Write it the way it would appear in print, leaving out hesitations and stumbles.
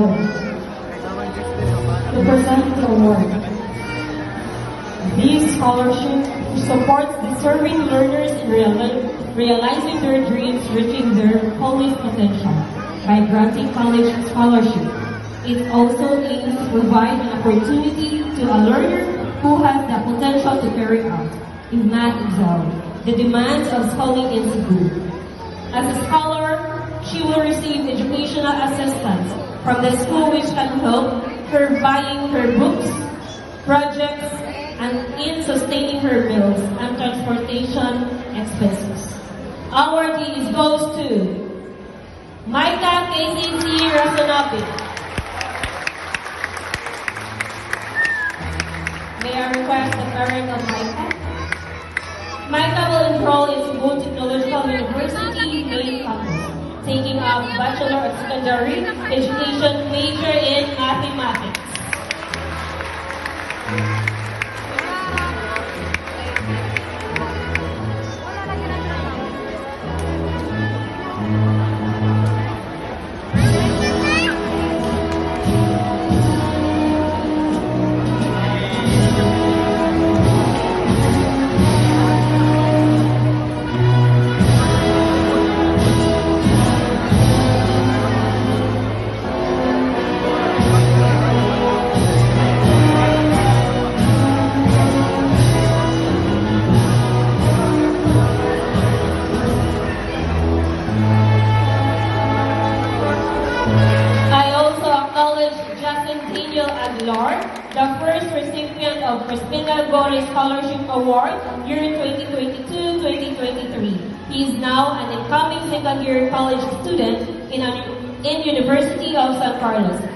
Castro to present the award. This scholarship supports deserving learners in realizing their dreams, reaching their fullest potential by granting college scholarship. It also aims to provide an opportunity to a learner who has the potential to carry out, if not excel, the demands of schooling in Cebu. As a scholar, she will receive educational assistance from the school which can help her buying her books, projects, and in sustaining her bills and transportation expenses. Awardee goes to Micah KCC Rasonopi. May I request the parent of Micah? Micah will enroll in Cebu Technological University main campus, taking up Bachelor of Secondary Education major in Mathematics. Aguilar, the first recipient of Crispina Gore Scholarship Award year 2022-2023. He is now an incoming second-year college student in University of San Carlos.